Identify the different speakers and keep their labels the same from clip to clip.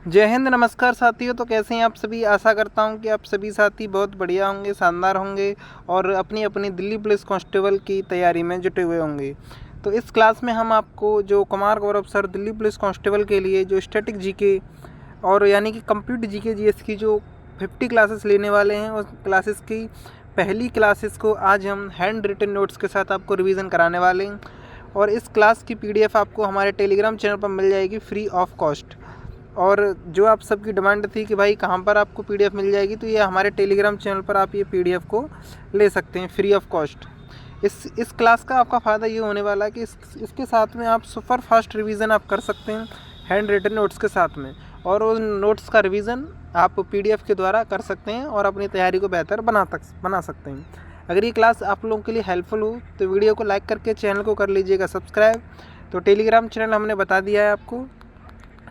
Speaker 1: जय हिंद, नमस्कार साथियों। तो कैसे हैं आप सभी। आशा करता हूं कि आप सभी साथी बहुत बढ़िया होंगे, शानदार होंगे और अपनी अपनी दिल्ली पुलिस कांस्टेबल की तैयारी में जुटे हुए होंगे। तो इस क्लास में हम आपको जो Kumar Gaurav sir Delhi police constable के लिए जो स्टैटिक जीके और यानी कि कंप्यूटर जीके जीएस की जो 50 क्लासेस लेने वाले हैं, उस क्लासेस की पहली क्लासेस को आज हम हैंड रिटन नोट्स के साथ आपको रिवीजन कराने वाले हैं। और इस क्लास की पीडीएफ आपको हमारे टेलीग्राम चैनल पर मिल जाएगी फ्री ऑफ कॉस्ट। और जो आप सबकी डिमांड थी कि भाई कहाँ पर आपको पीडीएफ मिल जाएगी, तो ये हमारे टेलीग्राम चैनल पर आप ये पीडीएफ को ले सकते हैं फ्री ऑफ कॉस्ट। इस क्लास का आपका फ़ायदा ये होने वाला है कि इसके साथ में आप सुपर फास्ट रिवीजन आप कर सकते हैं हैंड रिटन नोट्स के साथ में, और उन नोट्स का रिवीजन आप पीडीएफ के द्वारा कर सकते हैं और अपनी तैयारी को बेहतर बना सकते हैं। अगर ये क्लास आप लोगों के लिए हेल्पफुल हो तो वीडियो को लाइक करके चैनल को कर लीजिएगा सब्सक्राइब। तो टेलीग्राम चैनल हमने बता दिया है आपको।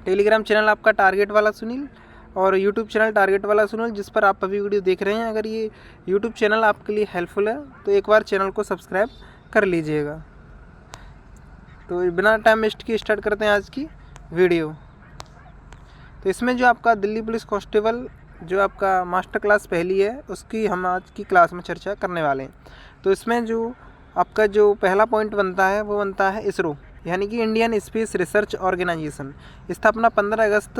Speaker 1: टेलीग्राम चैनल आपका टारगेट वाला सुनील और यूट्यूब चैनल टारगेट वाला सुनील, जिस पर आप अभी वीडियो देख रहे हैं। अगर ये यूट्यूब चैनल आपके लिए हेल्पफुल है तो एक बार चैनल को सब्सक्राइब कर लीजिएगा। तो बिना टाइम वेस्ट किए स्टार्ट करते हैं आज की वीडियो। तो इसमें जो आपका दिल्ली पुलिस कांस्टेबल जो आपका मास्टर क्लास पहली है, उसकी हम आज की क्लास में चर्चा करने वाले हैं। तो इसमें जो आपका जो पहला पॉइंट बनता है वो बनता है इसरो, यानी कि इंडियन स्पेस रिसर्च ऑर्गेनाइजेशन। स्थापना 15 अगस्त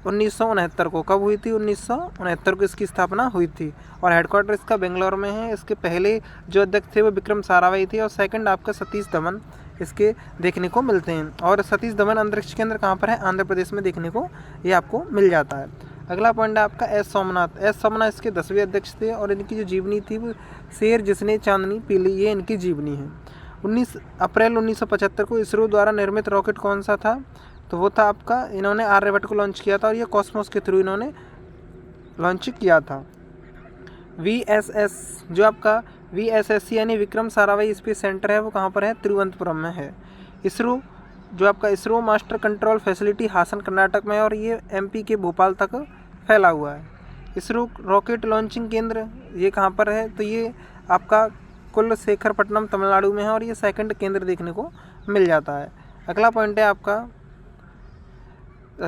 Speaker 1: 1969 को कब हुई थी? 1969 को इसकी स्थापना हुई थी और हेडक्वार्टर इसका बेंगलोर में है। इसके पहले जो अध्यक्ष थे वो विक्रम साराभाई थे और सेकंड आपका सतीश धवन इसके देखने को मिलते हैं। और सतीश धवन अंतरिक्ष केंद्र कहाँ पर है? आंध्र प्रदेश में देखने को ये आपको मिल जाता है। अगला पॉइंट है आपका एस सोमनाथ इसके 10वें अध्यक्ष थे और इनकी जो जीवनी थी वो शेर जिसने चांदनी पी ली, ये इनकी जीवनी है। 19 अप्रैल 1975 को इसरो द्वारा निर्मित रॉकेट कौन सा था? तो वो था आपका, इन्होंने आर्यभट्ट को लॉन्च किया था और ये कॉस्मोस के थ्रू इन्होंने लॉन्च किया था। VSS जो आपका VSSC यानी विक्रम साराभाई स्पेस सेंटर है वो कहाँ पर है? तिरुवनंतपुरम में है। इसरो जो आपका ISRO master control facility Hassan Karnataka में है और ये MP के भोपाल तक फैला हुआ है। इसरो रॉकेट लॉन्चिंग केंद्र ये कहाँ पर है? तो ये आपका कुलशेखरपट्टनम तमिलनाडु में है और ये सेकंड केंद्र देखने को मिल जाता है। अगला पॉइंट है आपका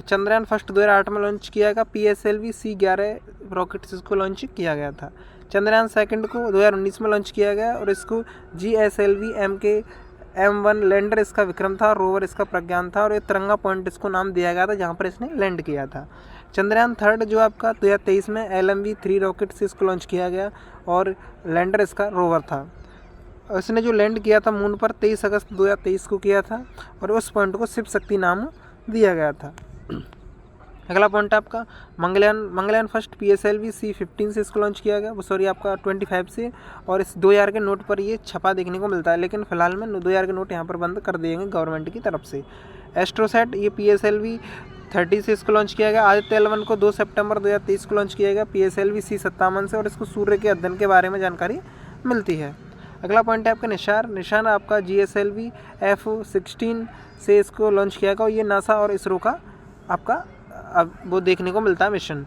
Speaker 1: चंद्रयान फर्स्ट 2008 में लॉन्च किया गया। PSLV C11 रॉकेट से इसको लॉन्च किया गया था। चंद्रयान सेकंड को 2019 में लॉन्च किया गया और इसको GSLV MK M1 लैंडर इसका विक्रम था, रोवर इसका प्रज्ञान था और ये तिरंगा पॉइंट इसको नाम दिया गया था जहाँ पर इसने लैंड किया था। चंद्रयान थर्ड जो आपका 2023 में LMV-3 रॉकेट से इसको लॉन्च किया गया और लैंडर इसका रोवर था। इसने जो लैंड किया था मून पर 23 अगस्त 2023 को किया था और उस पॉइंट को शिव शक्ति नाम दिया गया था। अगला पॉइंट आपका मंगलयान फर्स्ट PSLV C15 से इसको लॉन्च किया गया, सॉरी आपका 25 से, और इस 2000 के नोट पर ये छपा देखने को मिलता है, लेकिन फिलहाल में 2000 के नोट यहाँ पर बंद कर दिए गए गवर्नमेंट की तरफ से। एस्ट्रोसैट ये PSLV 30 से इसको लॉन्च किया गया। आदित्य L1 को 2 सितंबर 2023 को लॉन्च किया गया PSLV C57 से और इसको सूर्य के अध्ययन के बारे में जानकारी मिलती है। अगला पॉइंट है आपका निशान आपका GSLV F16 से इसको लॉन्च किया गया और ये नासा और इसरो का आपका अब वो देखने को मिलता है मिशन।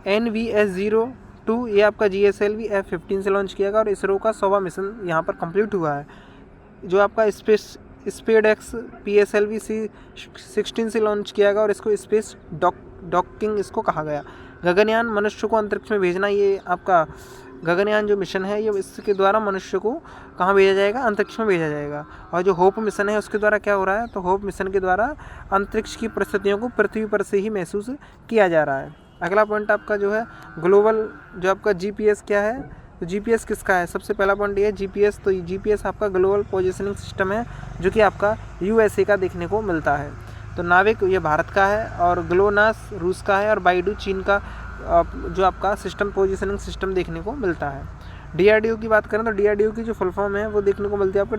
Speaker 1: NVS-02 ये आपका GSLV F15 से लॉन्च किया गया और इसरो का 100वां मिशन यहाँ पर कंप्लीट हुआ है। जो आपका SpaceX PSLV C16 से लॉन्च किया गया और इसको स्पेस डॉकिंग इसको कहा गया। गगनयान मनुष्य को अंतरिक्ष में भेजना, ये आपका गगनयान जो मिशन है ये इसके द्वारा मनुष्य को कहाँ भेजा जाएगा? अंतरिक्ष में भेजा जाएगा। और जो होप मिशन है उसके द्वारा क्या हो रहा है? तो होप मिशन के द्वारा अंतरिक्ष की परिस्थितियों को पृथ्वी पर से ही महसूस किया जा रहा है। अगला पॉइंट आपका जो है ग्लोबल जो आपका GPS क्या है? तो GPS किसका है? सबसे पहला पॉइंट ये है GPS। तो GPS आपका ग्लोबल पोजिशनिंग सिस्टम है जो कि आपका USA का देखने को मिलता है। तो नाविक ये भारत का है और ग्लोनास रूस का है और बाइडू चीन का जो आपका सिस्टम पोजीशनिंग सिस्टम देखने को मिलता है। DRDO की बात करें तो DRDO की जो फुल फॉर्म है वो देखने को मिलती है आपको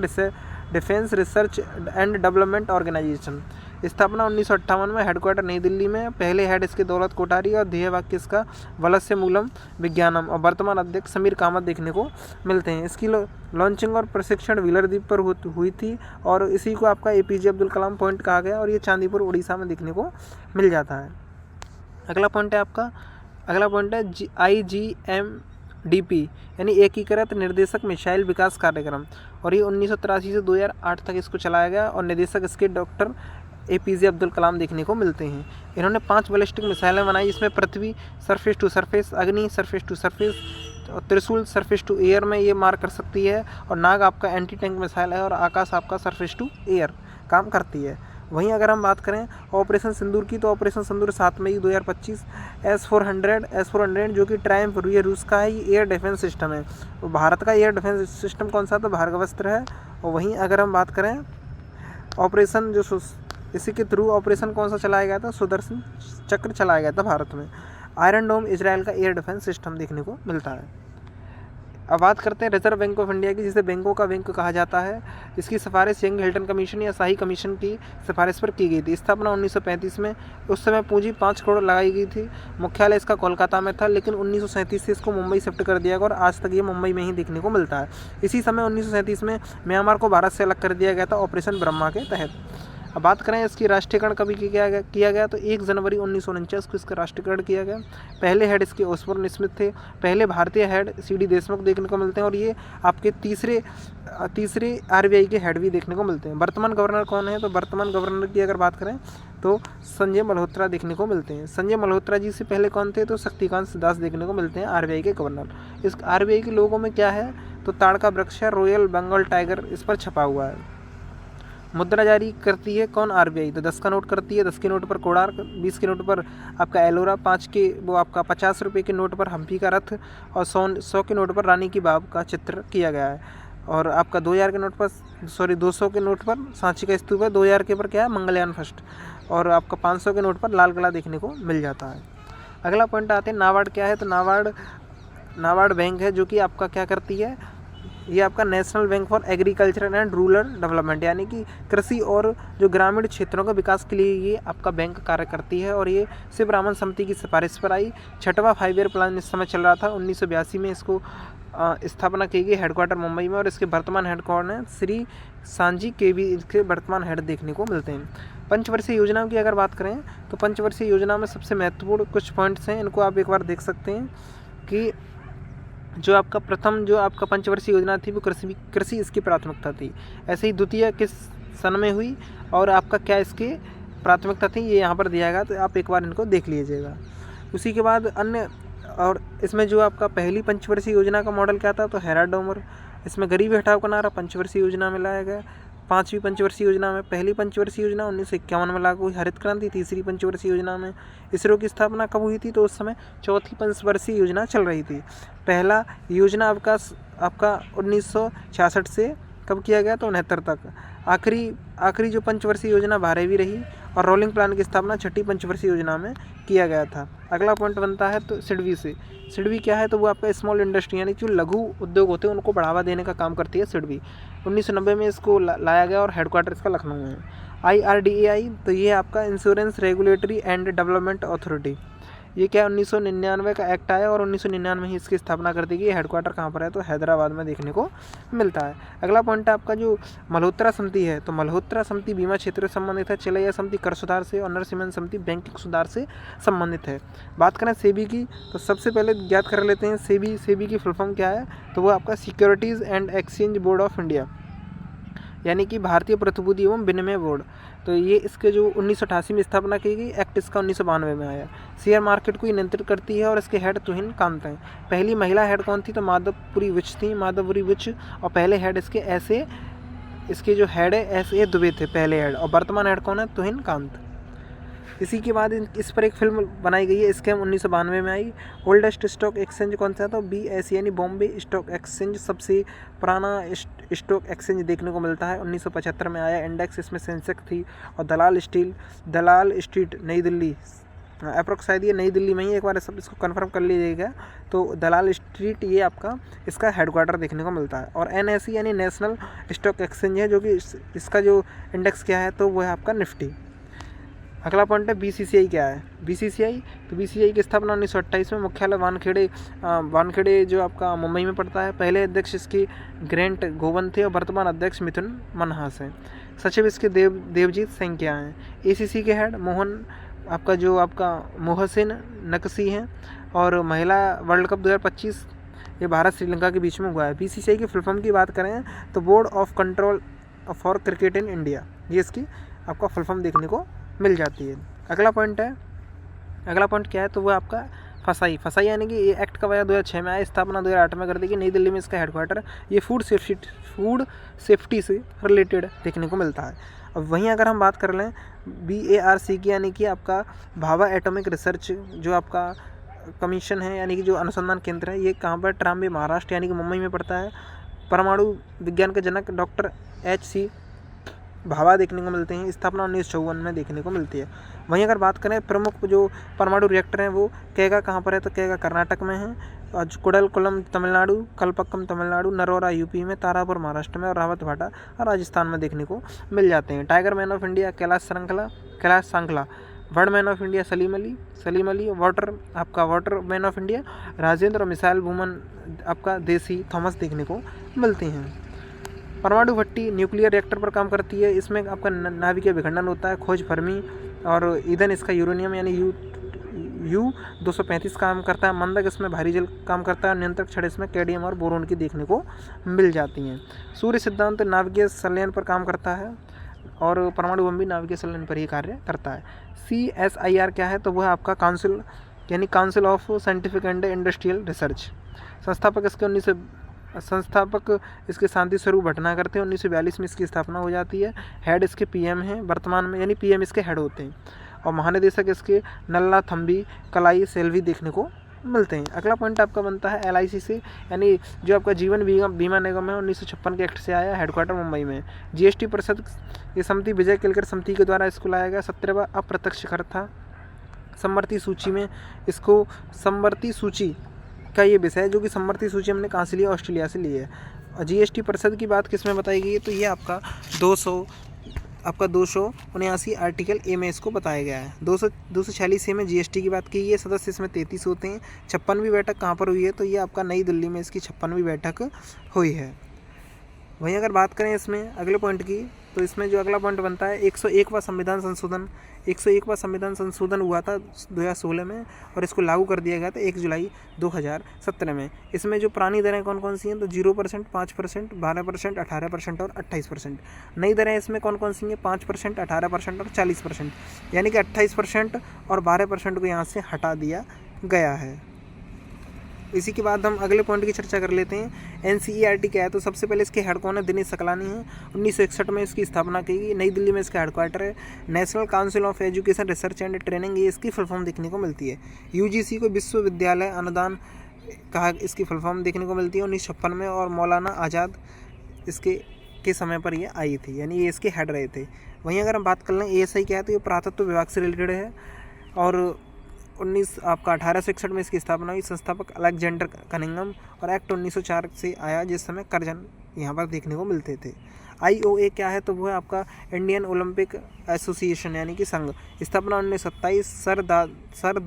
Speaker 1: defence research and development organisation. स्थापना 1958 में, हेडक्वार्टर नई दिल्ली में। पहले हेड इसके दौलत कोठारी और ध्येय वाक्य इसका वलस्य मूलम विज्ञानम और वर्तमान अध्यक्ष समीर कामत देखने को मिलते हैं। इसकी लॉन्चिंग और प्रशिक्षण व्हीलर द्वीप पर हुई थी और इसी को आपका APJ अब्दुल कलाम पॉइंट कहा गया और ये चांदीपुर उड़ीसा में देखने को मिल जाता है। अगला पॉइंट है IGMDP यानी एकीकृत निर्देशक मिसाइल विकास कार्यक्रम और ये 1983 से 2008 तक इसको चलाया गया और निदेशक इसके डॉक्टर APJ अब्दुल कलाम देखने को मिलते हैं। इन्होंने 5 बैलिस्टिक मिसाइलें बनाई, जिसमें पृथ्वी सरफेस टू सरफेस, अग्नि सरफेस टू सरफेस, और त्रिशूल सरफेस टू एयर में ये मार कर सकती है, और नाग आपका एंटी टैंक मिसाइल है, और आकाश आपका सरफेस टू एयर काम करती है। वहीं अगर हम बात करें ऑपरेशन सिंदूर की, तो ऑपरेशन सिंदूर 7 मई 2025 S-400 जो कि ट्रायम्फ रूस का है, ये एयर डिफेंस सिस्टम है। तो भारत का एयर डिफेंस सिस्टम कौन सा, तो भार्गवास्त्र है। और वहीं अगर हम बात करें ऑपरेशन जो इसी के थ्रू ऑपरेशन कौन सा चलाया गया था, सुदर्शन चक्र चलाया गया था भारत में। आयरन डोम इजराइल का एयर डिफेंस सिस्टम देखने को मिलता है। अब बात करते हैं रिजर्व बैंक ऑफ इंडिया की, जिसे बैंकों का बैंक कहा जाता है। इसकी सिफारिश यंग हिल्टन कमीशन या शाही कमीशन की सिफारिश पर की गई थी। स्थापना 1935 में, उस समय पूंजी 5 करोड़ लगाई गई थी। मुख्यालय इसका कोलकाता में था, लेकिन 1937 से इसको मुंबई शिफ्ट कर दिया गया और आज तक ये मुंबई में ही देखने को मिलता है। इसी समय 1937 में म्यांमार को भारत से अलग कर दिया गया था ऑपरेशन ब्रह्मा के तहत। अब बात करें इसकी राष्ट्रीयकरण कभी किया गया तो 1 जनवरी 1949 को इसका राष्ट्रीयकरण किया गया। पहले हेड इसके ओसबोर्न स्मिथ थे। पहले भारतीय हेड CD देशमुख देखने को मिलते हैं, और ये आपके तीसरे RBI के हेड भी देखने को मिलते हैं। वर्तमान गवर्नर कौन है, तो वर्तमान गवर्नर की अगर बात करें तो संजय मल्होत्रा देखने को मिलते हैं। संजय मल्होत्रा जी से पहले कौन थे, तो शक्तिकांत दास देखने को मिलते हैं RBI के गवर्नर। इस RBI के लोगों में क्या है, तो ताड़ का वृक्ष है, रॉयल बंगाल टाइगर इस पर छपा हुआ है। मुद्रा जारी करती है कौन, RBI। तो 10 का नोट करती है, 10 के नोट पर कोणार्क, 20 के नोट पर आपका एलोरा, 5 के वो आपका 50 रुपये के नोट पर हम्पी का रथ, और 100 के नोट पर रानी की बाग का चित्र किया गया है। और आपका 2000 के नोट पर 200 के नोट पर सांची का स्तूप है। 2000 के पर क्या है, मंगलयान फर्स्ट। और आपका 500 के नोट पर लाल किला देखने को मिल जाता है। अगला पॉइंट आते हैं नाबार्ड क्या है, तो नाबार्ड बैंक है, जो कि आपका क्या करती है, ये आपका national bank for agriculture and rural development, यानी कि कृषि और जो ग्रामीण क्षेत्रों के विकास के लिए ये आपका बैंक कार्य करती है। और ये शिवरामन समिति की सिफारिश पर आई। 6वां 5 ईयर प्लान इस समय चल रहा था। 1982 में इसको स्थापना की गई, हेडक्वार्टर मुंबई में, और इसके वर्तमान हेड कौन है, श्री सांजी केवी इसके वर्तमान हेड देखने को मिलते हैं। पंचवर्षीय योजना की अगर बात करें तो पंचवर्षीय योजना में सबसे महत्वपूर्ण कुछ पॉइंट्स हैं, इनको आप एक बार देख सकते हैं कि जो आपका पंचवर्षीय योजना थी वो कृषि इसकी प्राथमिकता थी। ऐसे ही द्वितीय किस सन में हुई और आपका क्या इसकी प्राथमिकता थी, ये यहाँ पर दिया गया, तो आप एक बार इनको देख लीजिएगा। उसी के बाद अन्य, और इसमें जो आपका पहली पंचवर्षीय योजना का मॉडल क्या था, तो हेराल्ड डोमर। इसमें गरीबी हटाओ का नारा पंचवर्षीय योजना में लाया गया। 5वीं पंचवर्षीय योजना में पहली पंचवर्षीय योजना 1951 में लागू हुई, हरित क्रांति। 3री पंचवर्षीय योजना में इसरो की स्थापना कब हुई थी, तो उस समय 4थी पंचवर्षीय योजना चल रही थी। पहला योजना अवकाश आपका 1966 से कब किया गया, तो 69 तक। आखिरी जो पंचवर्षीय योजना 12वीं रही, और रोलिंग प्लान की स्थापना 6ठी पंचवर्षीय योजना में किया गया था। अगला पॉइंट बनता है तो सिडबी से। सिडबी क्या है, तो वो आपका स्मॉल इंडस्ट्री यानी जो लघु उद्योग होते हैं उनको बढ़ावा देने का काम करती है सिडबी। 1990 में इसको लाया गया और हेडक्वार्टर इसका लखनऊ में है। IRDAI, तो ये आपका insurance regulatory and development authority. ये क्या 1999 का एक्ट आया और 1999 में ही इसकी स्थापना कर दी गई। हेडक्वार्टर कहाँ पर है, तो हैदराबाद में देखने को मिलता है। अगला पॉइंट है आपका जो मल्होत्रा समिति है, तो मल्होत्रा समिति बीमा क्षेत्र से संबंधित है। चिलैया समिति कर सुधार से, और नरसिम्हन समिति बैंकिंग सुधार से संबंधित है। बात करें सेबी की, तो सबसे पहले ज्ञात कर लेते हैं सेबी की फुल फॉर्म क्या है, तो वो आपका securities and exchange board of India, यानी कि भारतीय प्रतिभूति एवं विनिमय बोर्ड। तो ये इसके जो 1988 में स्थापना की गई, एक्ट इसका 1992 में आया। शेयर मार्केट को नियंत्रित करती है और इसके हेड तुहिन कांत हैं। पहली महिला हेड कौन थी, तो माधवपुरी विच थी, और पहले हेड इसके जो हेड है ऐसे दुबे थे पहले हेड, और वर्तमान हेड कौन है, तुहिन कांत। इसी के बाद इस पर एक फिल्म बनाई गई है, स्कैम 1992 में आई। ओल्डेस्ट स्टॉक एक्सचेंज कौन सा था, BSE यानी बॉम्बे स्टॉक एक्सचेंज, सबसे पुराना स्टॉक एक्सचेंज देखने को मिलता है। 1975 में आया। इंडेक्स इसमें सेंसेक्स थी, और दलाल स्ट्रीट नई दिल्ली, अप्रोक्स शायद ये नई दिल्ली में ही, एक बार सब इसको कंफर्म कर लीजिएगा। तो दलाल स्ट्रीट ये आपका इसका हेडक्वार्टर देखने को मिलता है। और NSE यानी नेशनल स्टॉक एक्सचेंज है, जो कि इसका जो इंडेक्स क्या है, तो वो है आपका निफ्टी। अगला पॉइंट है BCCI क्या है। BCCI, तो BCCI की स्थापना 1928 में, मुख्यालय वानखेड़े जो आपका मुंबई में पड़ता है। पहले अध्यक्ष इसकी ग्रेंट गोवन थे, और वर्तमान अध्यक्ष मिथुन मनहास हैं। सचिव इसके देवजीत सैंकिया हैं। ACC के हेड मोहसिन नकसी हैं। और महिला वर्ल्ड कप 2025 ये भारत श्रीलंका के बीच में हुआ है। BCCI की फुल फॉर्म की बात करें तो board of control for cricket in India, ये इसकी आपका फुल फॉर्म देखने को मिल जाती है। अगला पॉइंट क्या है, तो वो आपका फसाई यानी कि ये एक्ट कब आया, 2006 में आया, स्थापना 2008 में कर दी कि नई दिल्ली में इसका हेडक्वार्टर। ये फूड सेफ्टी से रिलेटेड देखने को मिलता है। अब वहीं अगर हम बात कर लें BARC की, यानी कि आपका भाभा एटॉमिक रिसर्च जो आपका कमीशन है, यानी कि जो अनुसंधान केंद्र है, ये कहाँ पर, ट्राम्बे महाराष्ट्र यानी कि मुंबई में पड़ता है। परमाणु विज्ञान के जनक डॉक्टर HC भाभा देखने को मिलते हैं। स्थापना 1954 में देखने को मिलती है। वहीं अगर बात करें प्रमुख जो परमाणु रिएक्टर हैं, वो कैगा कहाँ पर है, तो कैगा कर्नाटक में है, और कुडलकुलम तमिलनाडु, कलपक्कम तमिलनाडु, नरोरा यूपी में, तारापुर महाराष्ट्र में और रावतभाटा राजस्थान में देखने को मिल जाते हैं। Tiger man of India Kailash Sankhla, bird man of India Salim Ali, water man of India Rajendra, और मिसाइल वुमन आपका देसी थॉमस देखने को मिलती हैं। परमाणु भट्टी न्यूक्लियर रिएक्टर पर काम करती है। इसमें आपका नाभिकीय विखंडन होता है, खोज फर्मी और ईंधन इसका यूरेनियम यानी U-235 काम करता है। मंदक इसमें भारी जल काम करता है। नियंत्रक छड़ इसमें कैडमियम और बोरोन की देखने को मिल जाती हैं। सूर्य सिद्धांत नाभिकीय संलयन पर काम करता है और परमाणु बम भी नाभिकीय संलयन पर ही कार्य करता है। CSIR क्या है, तो वह आपका council of scientific and industrial research. संस्थापक इसके शांति स्वरूप भटनागर थे। 1942 में इसकी स्थापना हो जाती है। हेड इसके PM हैं वर्तमान में, यानी PM इसके हेड होते हैं, और महानिदेशक इसके नल्ला थम्बी कलाई सेल्वी देखने को मिलते हैं। अगला पॉइंट आपका बनता है LIC से, यानी जो आपका जीवन बीमा निगम है, 1956 के एक्ट से आया, हेडक्वार्टर मुंबई में। GST परिषद ये समिति विजय केलकर समिति के द्वारा इसको लाया गया। 17वां अप्रत्यक्ष कर था। समवर्ती सूची का ये विषय है, जो कि समवर्ती सूची हमने कहाँ से लिया, ऑस्ट्रेलिया से ली है। और GST परिषद की बात किस में बताई गई है, तो ये आपका 279 आर्टिकल A में इसको बताया गया है। 246 में GST की बात की है। सदस्य इसमें 33 होते हैं। 56वीं बैठक कहाँ पर हुई है, तो ये आपका नई दिल्ली में इसकी 56वीं बैठक हुई है। वहीं अगर बात करें इसमें अगले पॉइंट की, तो इसमें जो अगला पॉइंट बनता है 101वां संविधान संशोधन हुआ था 2016 में, और इसको लागू कर दिया गया था 1 जुलाई 2017 में। इसमें जो पुरानी दरें कौन कौन सी हैं, तो 0%, 5%, 12%, 18% और 28%। नई दरें इसमें कौन कौन सी हैं, 5%, 18% और 40%, यानी कि 28% और 12% को यहाँ से हटा दिया गया है। इसी के बाद हम अगले पॉइंट की चर्चा कर लेते हैं। NCERT क्या है, तो सबसे पहले इसके हेड कौन है, दिनेश सकलानी है। 1961 में इसकी स्थापना की गई। नई दिल्ली में इसका हेडक्वार्टर है। National council of education research and training, ये इसकी फुल फॉर्म देखने को मिलती है। UGC को विश्वविद्यालय अनुदान कहा, इसकी फुल फॉर्म देखने को मिलती है 1956 में, और मौलाना आज़ाद के समय पर ये आई थी, यानी ये इसके हेड रहे थे। वहीं अगर हम बात कर लें ASI क्या है, तो ये पुरातत्व विभाग से रिलेटेड है, और 1861 में इसकी स्थापना हुई। संस्थापक अलेक्जेंडर कनिंघम, और एक्ट 1904 से आया, जिस समय करजन यहाँ पर देखने को मिलते थे। IOA क्या है, तो वो है आपका इंडियन ओलंपिक एसोसिएशन यानी कि संघ। स्थापना 1927। सर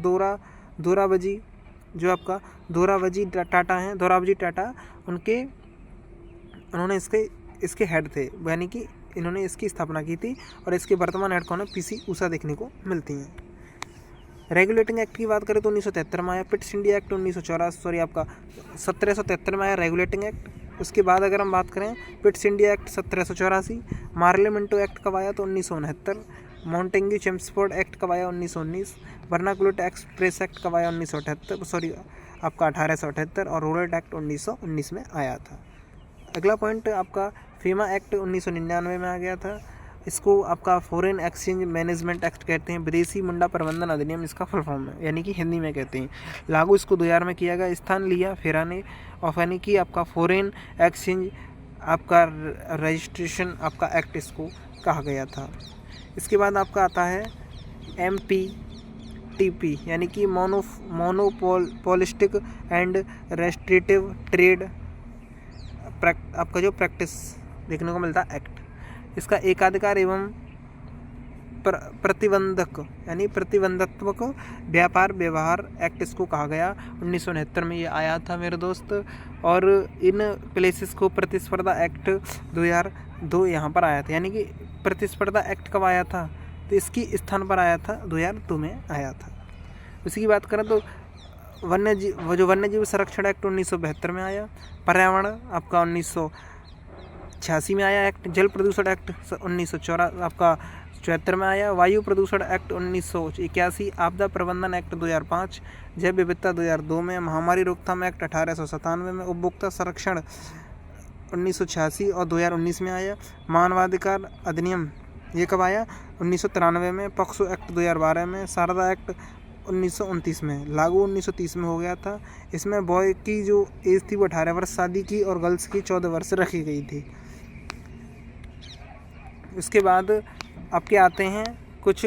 Speaker 1: दोराबजी जो आपका दोराबजी टाटा उन्होंने इसके हेड थे, यानी कि इन्होंने इसकी स्थापना की थी, और इसके वर्तमान हेड कौन है, PC उषा देखने को मिलती हैं। रेगुलेटिंग एक्ट की बात करें तो 1973 में आया। पिट्स इंडिया एक्ट 1773 में आया रेगुलेटिंग एक्ट। उसके बाद अगर हम बात करें पिट्स इंडिया एक्ट 1784। मार्लेमेंटो एक्ट कब आया, तो 1969। मॉन्टेग्यू चेम्सफोर्ड एक्ट कब आया, 1919। वर्नाकुलर एक्सप्रेस एक्ट कब आया, 1878, और रूरल एक्ट 1919 में आया था। अगला पॉइंट आपका फीमा एक्ट 1999 में आ गया था। इसको आपका फॉरेन एक्सचेंज मैनेजमेंट एक्ट कहते हैं। विदेशी मुंडा प्रबंधन अधिनियम इसका फुल फॉर्म है, यानी कि हिंदी में कहते हैं। लागू इसको 2000 में किया गया। स्थान लिया फेराने ऑफ, यानी कि आपका फॉरेन एक्सचेंज आपका रजिस्ट्रेशन आपका एक्ट इसको कहा गया था। इसके बाद आपका आता है MPTP, यानी कि मोनोपोलिस्टिक एंड रेस्ट्रिक्टिव ट्रेड आपका जो प्रैक्टिस देखने को मिलता है एक्ट। इसका एकाधिकार एवं प्रतिबंधक यानी प्रतिबंधात्मक व्यापार व्यवहार एक्ट इसको कहा गया। 1969 में ये आया था मेरे दोस्त। और इन प्लेसेस को प्रतिस्पर्धा एक्ट 2002 यहाँ पर आया था, यानी कि प्रतिस्पर्धा एक्ट कब आया था, तो इसकी स्थान पर आया था 2002 में आया था। उसी की बात करें तो वन्यजीव संरक्षण एक्ट 1972 में आया। पर्यावरण आपका 1986 में आया एक्ट। जल प्रदूषण एक्ट 1984 आपका 74 में आया। वायु प्रदूषण एक्ट 1981, आपदा प्रबंधन एक्ट 2005, जैव विविधता 2002 में, महामारी रोकथाम एक्ट 1897 में, उपभोक्ता संरक्षण 1986 और 2019 में आया। मानवाधिकार अधिनियम ये कब आया? 1993 में। पॉक्सो एक्ट 2012 में। शारदा एक्ट 1929 में लागू 1930 में हो गया था। इसमें बॉय की जो एज थी वो 18 वर्ष शादी की और गर्ल्स की 14 वर्ष रखी गई थी। उसके बाद आपके आते हैं कुछ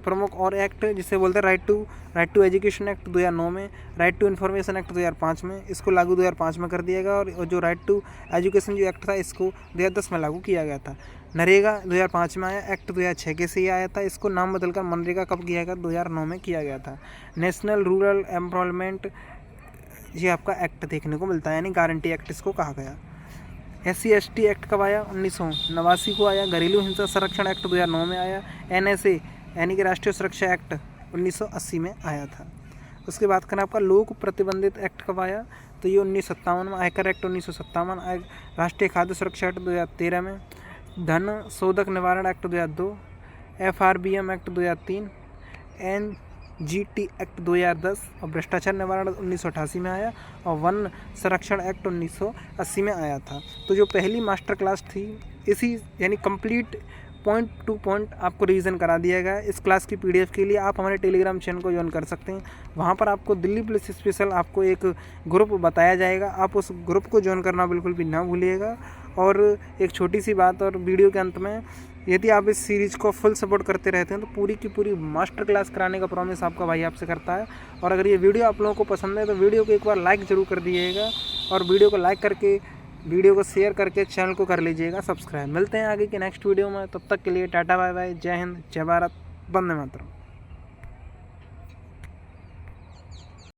Speaker 1: प्रमुख और एक्ट, जिसे बोलते हैं राइट टू एजुकेशन एक्ट 2009 में, राइट टू इन्फॉर्मेशन एक्ट 2005 में, इसको लागू 2005 में कर दिया गया। और जो राइट टू एजुकेशन जो एक्ट था इसको 2010 में लागू किया गया था। नरेगा 2005 में आया, एक्ट 2006 के से ही आया था। इसको नाम बदलकर मनरेगा कब किया गया? 2009 में किया गया था। नेशनल रूरल एम्प्लॉयमेंट ये आपका एक्ट देखने को मिलता है, यानी गारंटी एक्ट इसको कहा गया। SC/ST एक्ट कब आया? 1989 को आया। घरेलू हिंसा संरक्षण एक्ट 2009 में आया। NSA यानी कि राष्ट्रीय सुरक्षा एक्ट 1980 में आया था। उसके बाद करें आपका लोक प्रतिबंधित एक्ट कब आया? तो ये 1957 में। आयकर एक्ट 1957, राष्ट्रीय खाद्य सुरक्षा एक्ट 2013 में, धन शोधक निवारण act 2002, FRBM act 2003, NGT act 2010 और भ्रष्टाचार निवारण 1988 में आया और वन संरक्षण एक्ट 1980 में आया था। तो जो पहली मास्टर क्लास थी इसी यानी कंप्लीट पॉइंट टू पॉइंट आपको रिवीजन करा दिया गया। इस क्लास की PDF के लिए आप हमारे टेलीग्राम चैनल को ज्वाइन कर सकते हैं। वहाँ पर आपको दिल्ली पुलिस स्पेशल आपको एक ग्रुप बताया जाएगा, आप उस ग्रुप को ज्वाइन करना बिल्कुल भी ना भूलिएगा। और एक छोटी सी बात और वीडियो के अंत में, यदि आप इस सीरीज़ को फुल सपोर्ट करते रहते हैं तो पूरी की पूरी मास्टर क्लास कराने का प्रॉमिस आपका भाई आपसे करता है। और अगर ये वीडियो आप लोगों को पसंद है तो वीडियो को एक बार लाइक ज़रूर कर दीजिएगा और वीडियो को लाइक करके वीडियो को शेयर करके चैनल को कर लीजिएगा सब्सक्राइब। मिलते हैं आगे के नेक्स्ट वीडियो में, तब तक के लिए टाटा बाय बाय, जय हिंद, जय भारत, वंदे मातरम।